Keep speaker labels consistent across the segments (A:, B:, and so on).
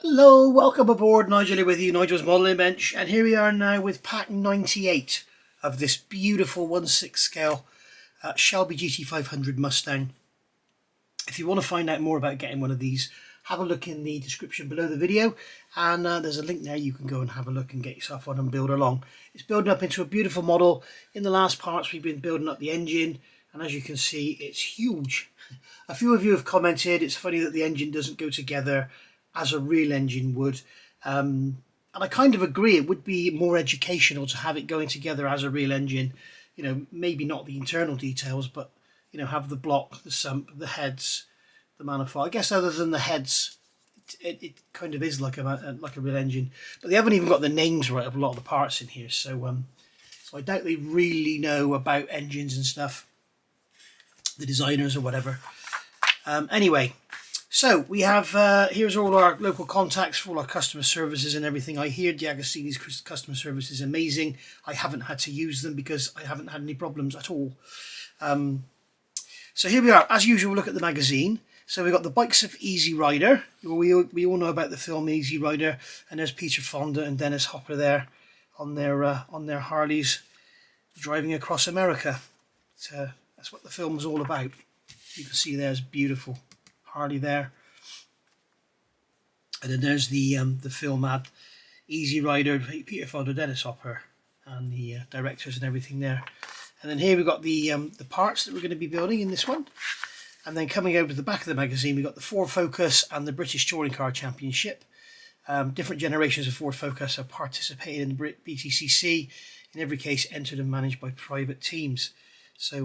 A: Hello, welcome aboard. Nigel here with you, Nigel's Modelling Bench, and here we are now with pack 98 of this beautiful 1/6 scale Shelby GT500 Mustang. If you want to find out more about getting one of these, have a look in the description below the video, and there's a link there you can go and have a look and get yourself one and build along. It's building up into a beautiful model. In the last parts we've been building up the engine, and as you can see it's huge. A few of you have commented it's funny that the engine doesn't go together as a real engine would, and I kind of agree. It would be more educational to have it going together as a real engine. You know, maybe not the internal details, but you know, have the block, the sump, the heads, the manifold. I guess other than the heads, it kind of is like a real engine. But they haven't even got the names right of a lot of the parts in here, so I doubt they really know about engines and stuff, the designers or whatever. Anyway, so we have here's all our local contacts for all our customer services and everything. I hear DeAgostini's customer service is amazing. I haven't had to use them because I haven't had any problems at all. So here we are. As usual, look at the magazine. So we've got the Bikes of Easy Rider. We all know about the film Easy Rider, and there's Peter Fonda and Dennis Hopper there on their Harleys driving across America. So that's what the film was all about. You can see there's beautiful Harley there, and then there's the film ad, Easy Rider, Peter Fonda, Dennis Hopper, and the directors and everything there. And then here we've got the parts that we're going to be building in this one. And then coming over to the back of the magazine, we've got the Ford Focus and the British Touring Car Championship. Different generations of Ford Focus have participated in the BTCC, in every case entered and managed by private teams. So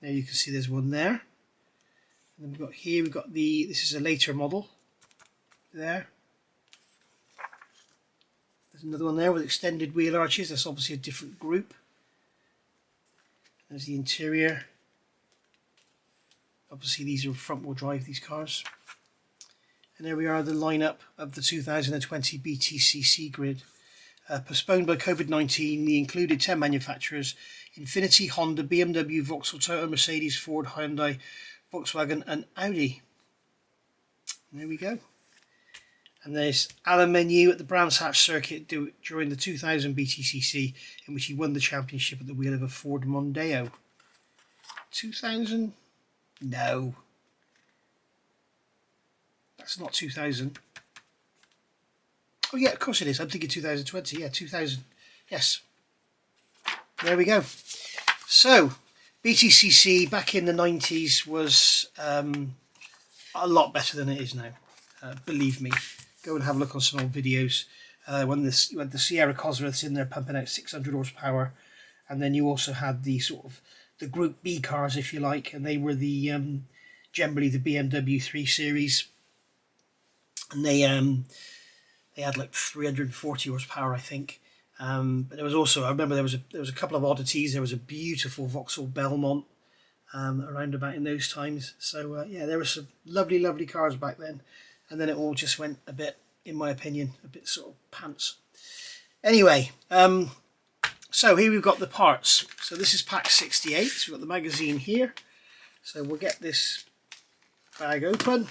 A: there you can see there's one there. And then we've got this is a later model there. There's another one there with extended wheel arches. That's obviously a different group. There's the interior. Obviously these are front wheel drive, these cars. And there we are, the lineup of the 2020 BTCC grid. Postponed by COVID-19, the included 10 manufacturers: Infiniti, Honda, BMW, Vauxhall, Toyota, Mercedes, Ford, Hyundai, Volkswagen and Audi. And there we go. And there's Alan Menu at the Brands Hatch circuit during the 2000 BTCC, in which he won the championship at the wheel of a Ford Mondeo. 2000? No. That's not 2000. Oh yeah, of course it is. I'm thinking 2020. Yeah, 2000. Yes. There we go. So, BTCC back in the 90s was a lot better than it is now. Believe me. Go and have a look on some old videos. When you had the Sierra Cosworths in there pumping out 600 horsepower, and then you also had the sort of the Group B cars, if you like, and they were the generally the BMW 3 Series, and they had like 340 horsepower, I think. But there was also, I remember there was a couple of oddities. There was a beautiful Vauxhall Belmont around about in those times. So yeah, there were some lovely cars back then, and then it all just went a bit, in my opinion, a bit sort of pants. Anyway, so here we've got the parts. So this is pack 68. So we've got the magazine here. So we'll get this bag open,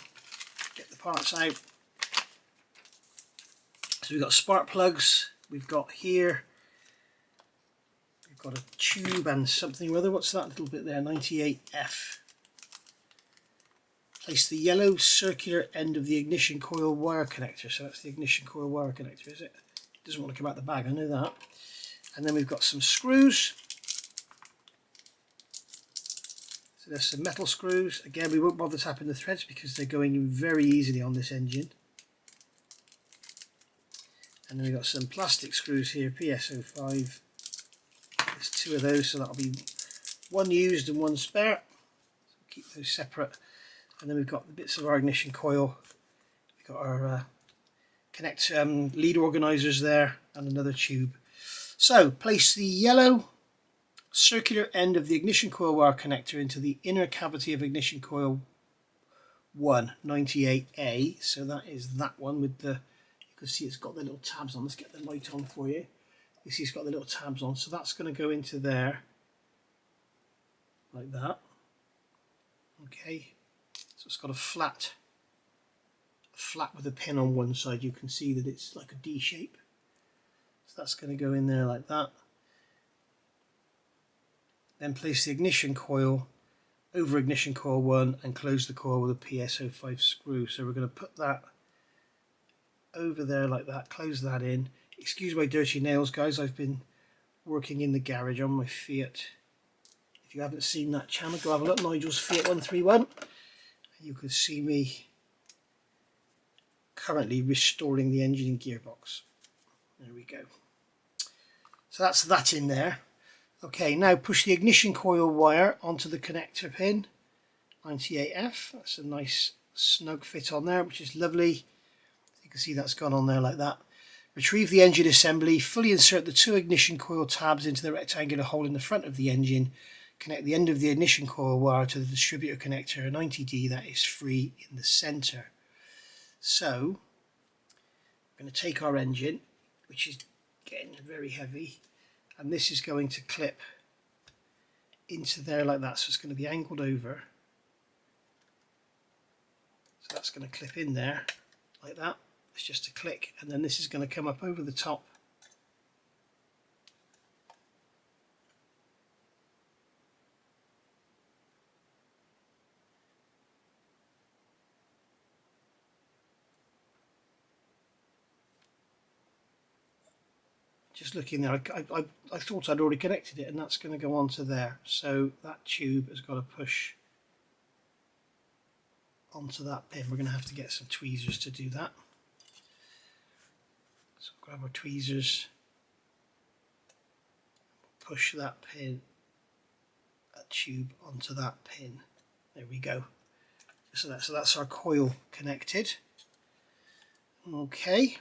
A: get the parts out. So we've got spark plugs. We've got here, we've got a tube and something or other. What's that little bit there? 98F. Place the yellow circular end of the ignition coil wire connector. So that's the ignition coil wire connector, is it? It doesn't want to come out the bag, I know that. And then we've got some screws. So there's some metal screws. Again, we won't bother tapping the threads because they're going in very easily on this engine. And then we've got some plastic screws here, PSO5. There's two of those, so that'll be one used and one spare. So keep those separate. And then we've got the bits of our ignition coil. We've got our lead organisers there, and another tube. So place the yellow circular end of the ignition coil wire connector into the inner cavity of ignition coil 1, 98A. So that is that one with the, you can see it's got the little tabs on. Let's get the light on for you. You see it's got the little tabs on, so that's going to go into there like that. Okay, so it's got a flat flat with a pin on one side, you can see that it's like a D shape. So that's going to go in there like that. Then place the ignition coil over ignition coil 1 and close the coil with a PS05 screw. So we're going to put that over there like that, close that in. Excuse my dirty nails, guys, I've been working in the garage on my Fiat. If you haven't seen that channel, go have a look, Nigel's Fiat 131. You can see me currently restoring the engine and gearbox. There we go. So that's that in there. Okay, now push the ignition coil wire onto the connector pin 98F. That's a nice snug fit on there, which is lovely. You can see that's gone on there like that. Retrieve the engine assembly, fully insert the 2 ignition coil tabs into the rectangular hole in the front of the engine. Connect the end of the ignition coil wire to the distributor connector 90D that is free in the center. So we're going to take our engine, which is getting very heavy, and this is going to clip into there like that. So it's going to be angled over. So that's going to clip in there like that. It's just a click, and then this is going to come up over the top. Just looking there, I thought I'd already connected it, and that's going to go onto there. So that tube has got to push onto that pin. We're going to have to get some tweezers to do that. So grab our tweezers, push that pin, that tube onto that pin. There we go. So that's our coil connected. Okay.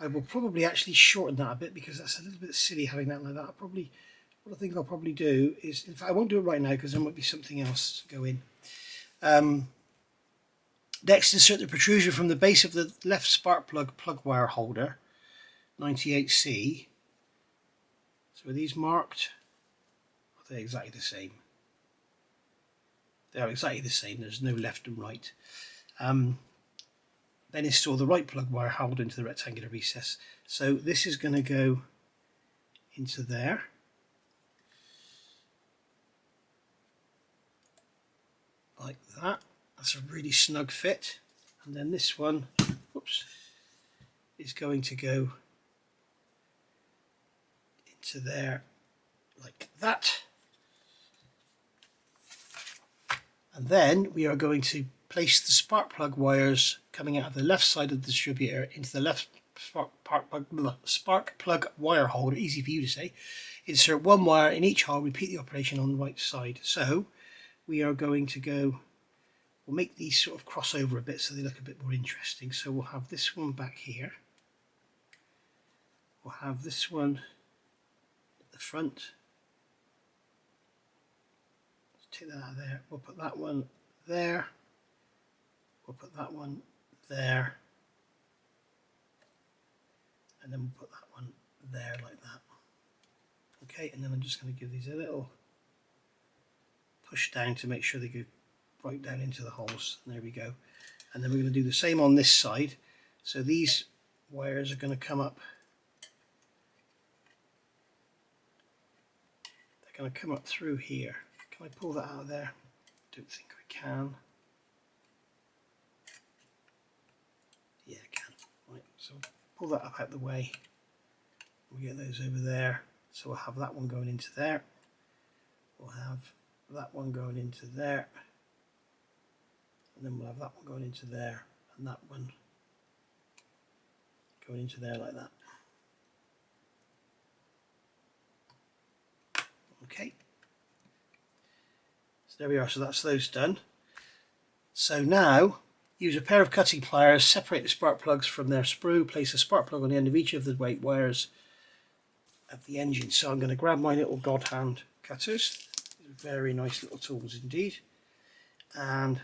A: I will probably actually shorten that a bit because that's a little bit silly having that like that. What I think I'll probably do is, in fact, I won't do it right now because there might be something else to go in. Next, insert the protrusion from the base of the left spark plug wire holder, 98C. So are these marked? They're exactly the same. They are exactly the same. There's no left and right. Then install the right plug wire holder into the rectangular recess. So this is going to go into there. Like that. That's a really snug fit. And then this one, whoops, is going to go into there like that. And then we are going to place the spark plug wires coming out of the left side of the distributor into the left spark plug wire holder, easy for you to say. Insert one wire in each hole, repeat the operation on the right side. So we are going to go, we'll make these sort of cross over a bit so they look a bit more interesting. So we'll have this one back here. We'll have this one at the front. Let's take that out of there. We'll put that one there. We'll put that one there, and then we'll put that one there like that. Okay, and then I'm just going to give these a little push down to make sure they go right down into the holes. And there we go. And then we're going to do the same on this side. So these wires are going to come up. They're going to come up through here. Can I pull that out of there? Don't think I can. Yeah, I can. Right, so pull that up out the way. We'll get those over there. So we'll have that one going into there. We'll have that one going into there. And then we'll have that one going into there. And that one going into there like that. Okay. So there we are. So that's those done. So now, use a pair of cutting pliers, separate the spark plugs from their sprue, place a spark plug on the end of each of the weight wires of the engine. So I'm going to grab my little God hand cutters. Very nice little tools indeed. And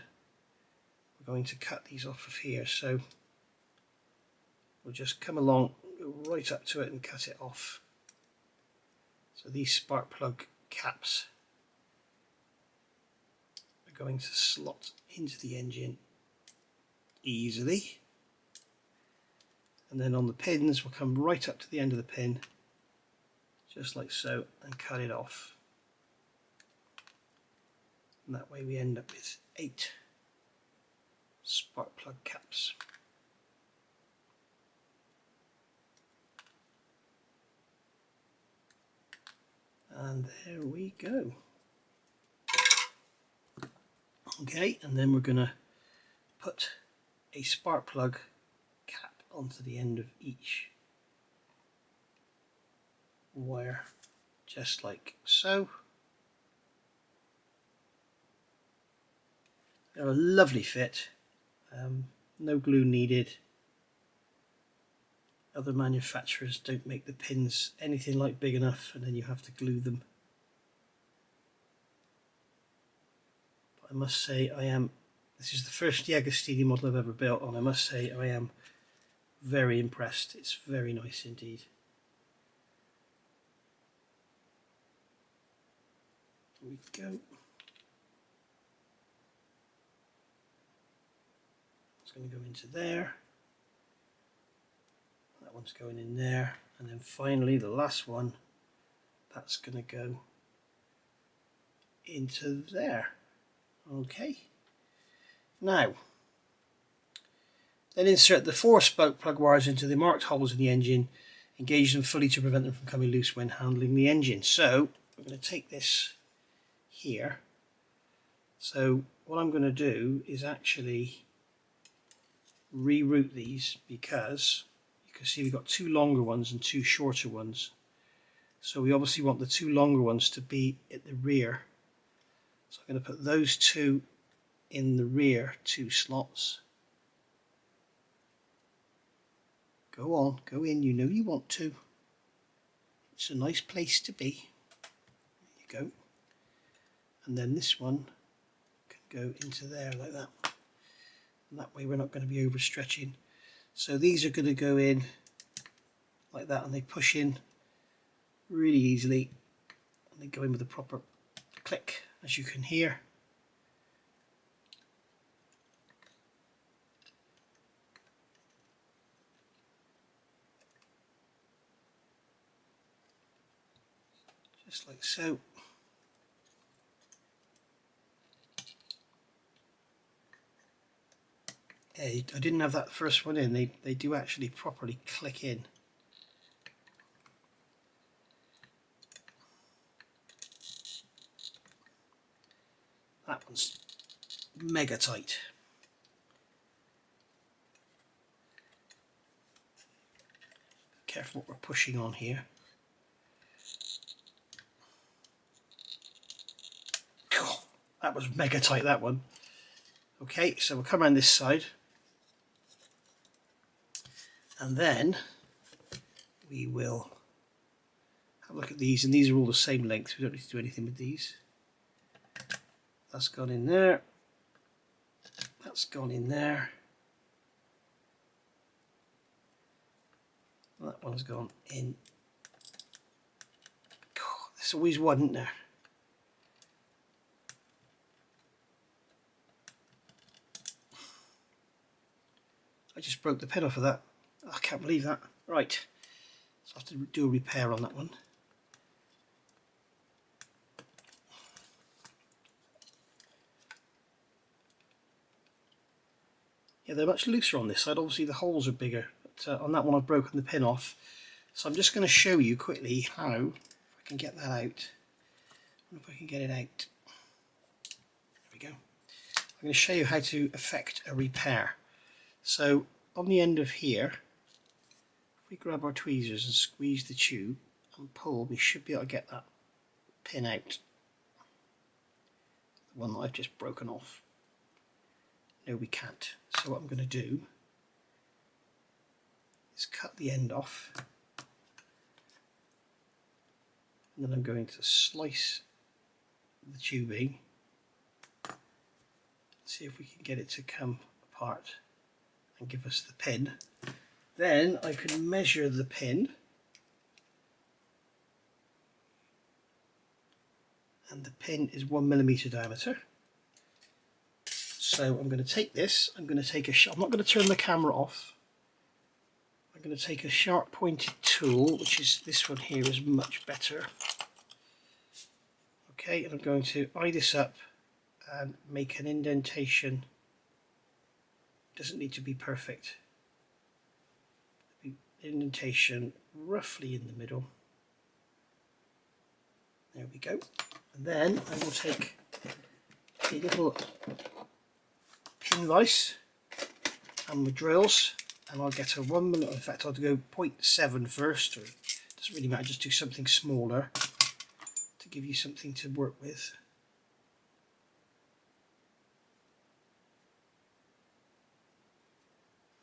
A: we're going to cut these off of here. So we'll just come along, go right up to it and cut it off. So these spark plug caps are going to slot into the engine easily. And then on the pins, we'll come right up to the end of the pin, just like so, and cut it off. And that way we end up with 8 spark plug caps. And there we go. Okay, and then we're going to put a spark plug cap onto the end of each wire, just like so. They're a lovely fit, no glue needed. Other manufacturers don't make the pins anything like big enough, and then you have to glue them. But I must say this is the first DeAgostini model I've ever built, and I must say I am very impressed. It's very nice indeed. Here we go. It's going to go into there. That one's going in there, and then finally the last one, that's going to go into there. Okay. Now, then insert the 4 spark plug wires into the marked holes in the engine. Engage them fully to prevent them from coming loose when handling the engine. So we're going to take this here. So what I'm going to do is actually reroute these, because you can see we've got 2 longer ones and 2 shorter ones. So we obviously want the 2 longer ones to be at the rear. So I'm going to put those 2 in the rear 2 slots. Go on, go in, you know you want to. It's a nice place to be. There you go. And then this one can go into there like that. And that way we're not going to be overstretching. So these are going to go in like that, and they push in really easily, and they go in with a proper click, as you can hear. Just like so. I didn't have that first one in. They do actually properly click in. That one's mega tight. Be careful what we're pushing on here. Oh, that was mega tight, that one. Okay, so we'll come around this side. And then we will have a look at these, and these are all the same length. We don't need to do anything with these. That's gone in there. That's gone in there. That one's gone in. Oh, there's always one, isn't there? I just broke the pin off of that. I can't believe that. Right, so I have to do a repair on that one. Yeah, they're much looser on this side. Obviously the holes are bigger, but on that one I've broken the pin off. So I'm just going to show you quickly how, if I can get that out. I wonder if I can get it out. There we go. I'm going to show you how to effect a repair. So on the end of here, if we grab our tweezers and squeeze the tube and pull, we should be able to get that pin out. The one that I've just broken off. No, we can't. So what I'm going to do is cut the end off, and then I'm going to slice the tubing, see if we can get it to come apart and give us the pin. Then I can measure the pin, and the pin is 1 mm diameter. So So I'm going to take this, I'm going to take a I'm not going to turn the camera off. I'm going to take a sharp pointed tool, which is this one here, is much better. Okay, and I'm going to eye this up and make an indentation. Doesn't need to be perfect. Indentation roughly in the middle. There we go. And then I will take a little pin vise and my drills, and I'll get a 1 mm. In fact, I'll go 0.7 first, or it doesn't really matter, just do something smaller to give you something to work with.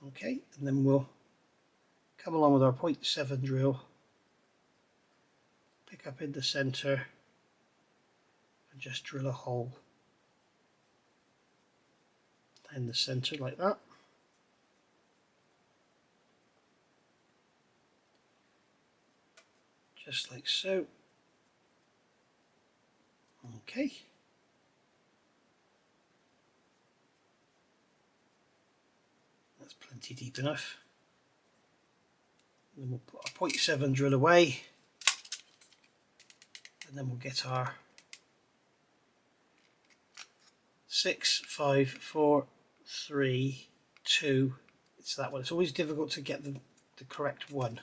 A: Okay, and then we'll come along with our 0.7 drill, pick up in the center and just drill a hole in the center like that. Just like so. Okay. That's plenty deep enough. And then we'll put our 0.7 drill away, and then we'll get our 6, 5, 4, 3, 2. It's that one. It's always difficult to get the correct one.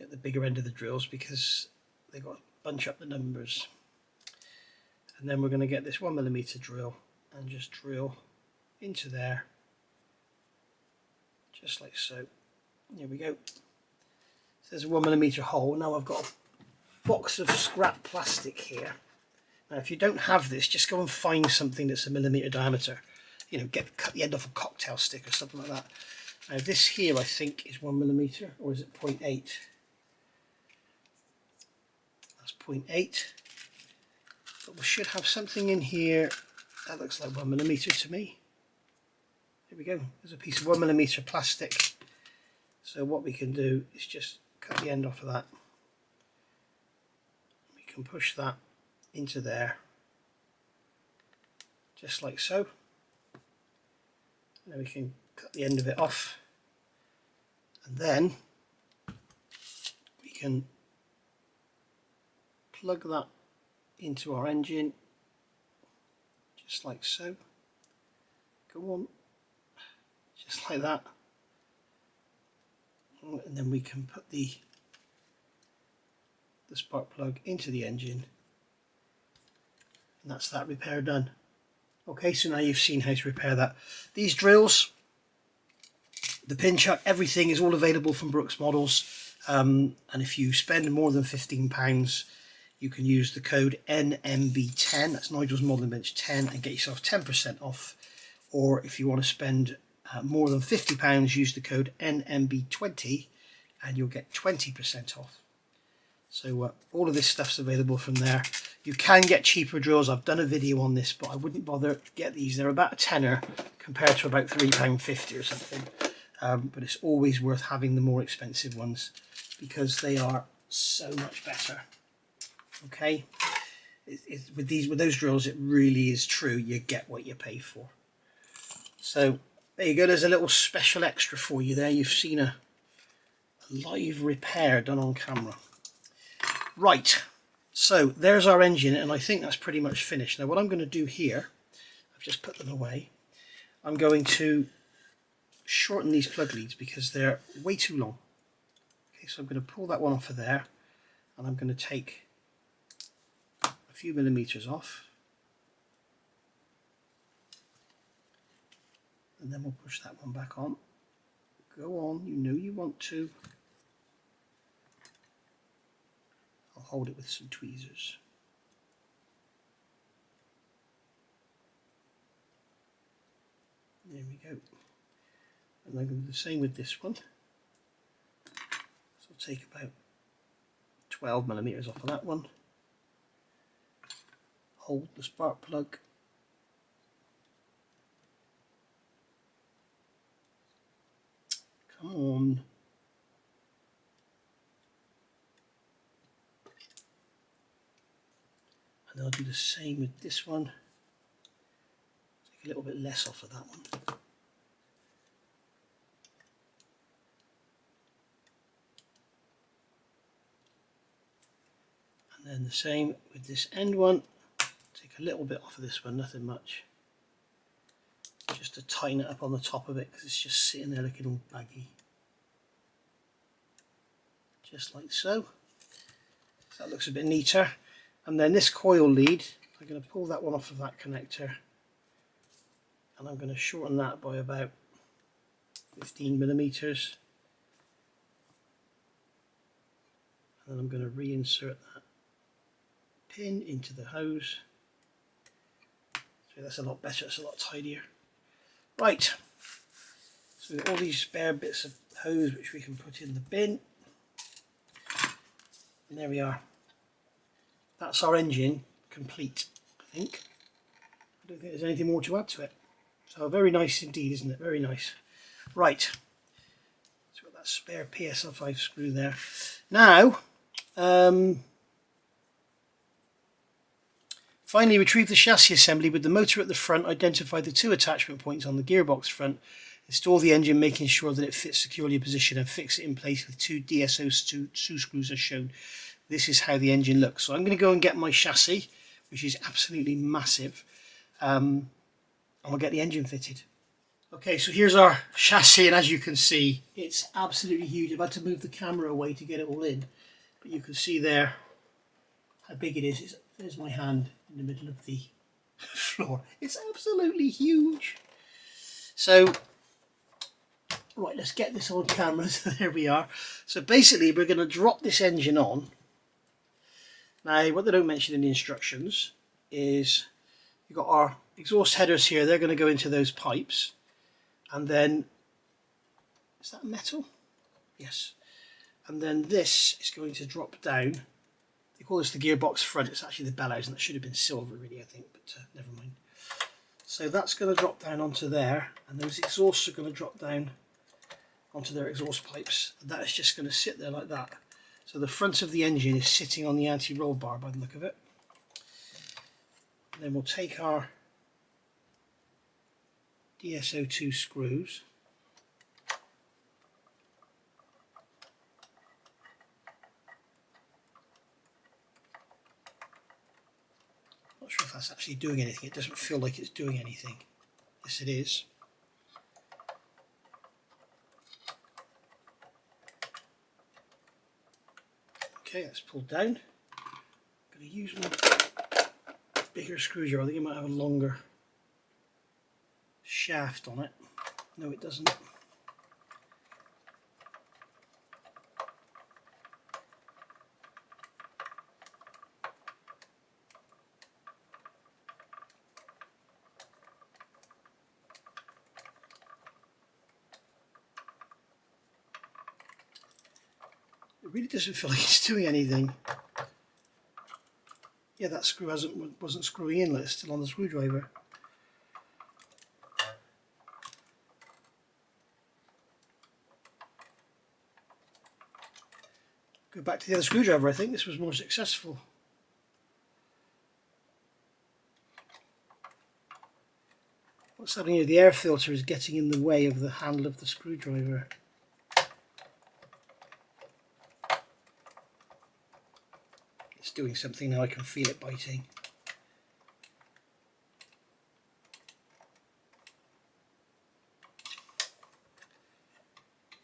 A: At the bigger end of the drills because they've got to bunch up the numbers. And then we're going to get this 1 mm drill and just drill into there, just like so. Here we go. So there's a 1 mm hole. Now I've got a box of scrap plastic here. Now if you don't have this, just go and find something that's a millimetre diameter. You know, cut the end off a cocktail stick or something like that. Now this here I think is 1 mm, or is it 0.8? That's 0.8. But we should have something in here that looks like 1 mm to me. There we go. There's a piece of 1 mm plastic. So what we can do is just cut the end off of that. We can push that into there, just like so. And then we can cut the end of it off, and then we can plug that into our engine, just like so. Go on, just like that. And then we can put the spark plug into the engine, and that's that repair done. Okay, so now you've seen how to repair that. These drills, the pin chuck, everything is all available from Brooks Models, and if you spend more than £15, you can use the code NMB10, that's Nigel's Modelling Bench 10, and get yourself 10% off. Or if you want to spend more than £50, use the code NMB20 and you'll get 20% off. So all of this stuff's available from there. You can get cheaper drills. I've done a video on this, but I wouldn't bother to get these. They're about a tenner compared to about £3.50 or something. But it's always worth having the more expensive ones because they are so much better. Okay, with those drills, it really is true. You get what you pay for. So there you go. There's a little special extra for you there. You've seen a live repair done on camera. Right, so there's our engine, and I think that's pretty much finished. Now what I'm going to do here, I've just put them away. I'm going to shorten these plug leads because they're way too long. Okay, so I'm going to pull that one off of there, and I'm going to take a few millimeters off, and then we'll push that one back on. Go on, you know you want to. I'll hold it with some tweezers. There we go. And I'm going to do the same with this one. So I'll take about 12 millimeters off of that one. Hold the spark plug. Come on. And I'll do the same with this one. Take a little bit less off of that one. And then the same with this end one. Take a little bit off of this one, nothing much. Just to tighten it up on the top of it because it's just sitting there looking all baggy. Just like so. So that looks a bit neater. And then this coil lead, I'm going to pull that one off of that connector. And I'm going to shorten that by about 15 millimeters. And then I'm going to reinsert that pin into the hose. So that's a lot better, it's a lot tidier. Right, so we've got all these spare bits of hose which we can put in the bin. And there we are. That's our engine complete, I think. I don't think there's anything more to add to it. So very nice indeed, isn't it? Very nice. Right, so we've got that spare PSL5 screw there. Now, finally retrieve the chassis assembly with the motor at the front, identify the two attachment points on the gearbox front, install the engine making sure that it fits securely in position and fix it in place with two DSO2 screws as shown. This is how the engine looks. So I'm going to go and get my chassis, which is absolutely massive, and we'll get the engine fitted. Okay, so here's our chassis, and as you can see, it's absolutely huge. I've had to move the camera away to get it all in, but you can see there how big it is. There's my hand in the middle of the floor. It's absolutely huge. So, right, let's get this on camera. So there we are. So basically, we're going to drop this engine on. Now, what they don't mention in the instructions is you've got our exhaust headers here. They're going to go into those pipes. And then, is that metal? Yes. And then this is going to drop down. They call this the gearbox front. It's actually the bellows, and that should have been silver really, I think, but never mind. So that's going to drop down onto there, and those exhausts are going to drop down onto their exhaust pipes. And that is just going to sit there like that. So the front of the engine is sitting on the anti-roll bar by the look of it. And then we'll take our DSO2 screws. Not sure if that's actually doing anything. It doesn't feel like it's doing anything. Yes, it is. Okay, that's pulled down. I'm going to use my bigger screwdriver. I think it might have a longer shaft on it. No, it doesn't. It really doesn't feel like it's doing anything. Yeah, that screw wasn't screwing in, like it's still on the screwdriver. Go back to the other screwdriver. I think this was more successful. What's happening here? The air filter is getting in the way of the handle of the screwdriver. It's doing something now. I can feel it biting.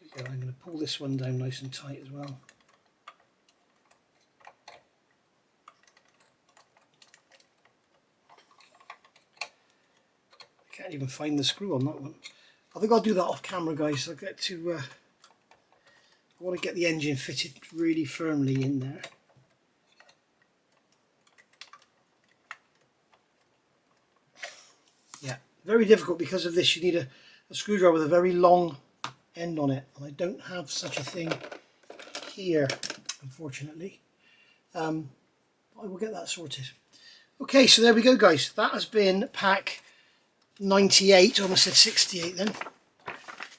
A: There we go. I'm going to pull this one down nice and tight as well. I can't even find the screw on that one. I think I'll do that off camera, guys. I'll get to. I want to get the engine fitted really firmly in there. Yeah, very difficult because of this. You need a screwdriver with a very long end on it, and I don't have such a thing here, unfortunately. I will get that sorted. Okay, so there we go, guys. That has been pack 98, almost said 68 then.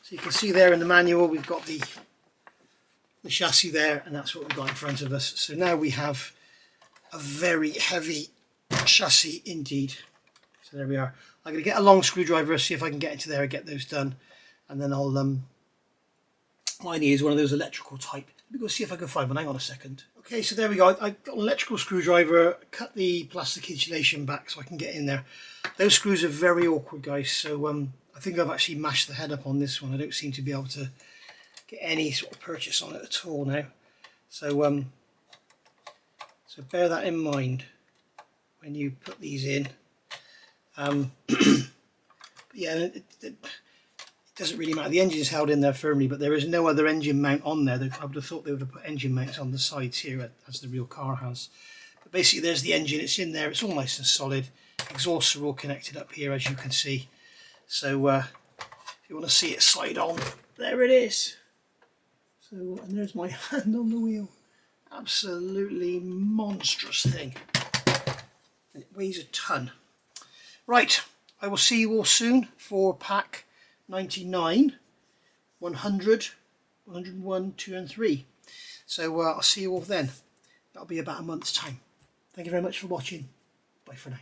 A: So you can see there in the manual we've got the chassis there, and that's what we've got in front of us. So now we have a very heavy chassis indeed. So there we are. I'm going to get a long screwdriver, see if I can get into there and get those done, and then I'll what I need is one of those electrical type. Let me go see if I can find one. Hang on a second. Okay, so there we go. I got an electrical screwdriver, cut the plastic insulation back so I can get in there. Those screws are very awkward, guys, so I think I've actually mashed the head up on this one. I don't seem to be able to get any sort of purchase on it at all now. So so bear that in mind when you put these in. Yeah, it doesn't really matter. The engine is held in there firmly, but there is no other engine mount on there. I would have thought they would have put engine mounts on the sides here, as the real car has. But basically, there's the engine. It's in there. It's all nice and solid. Exhausts are all connected up here, as you can see. So if you want to see it slide on, there it is. So, and there's my hand on the wheel. Absolutely monstrous thing. And it weighs a ton. Right, I will see you all soon for pack 99, 100, 101, 2 and 3. So I'll see you all then. That'll be about a month's time. Thank you very much for watching. Bye for now.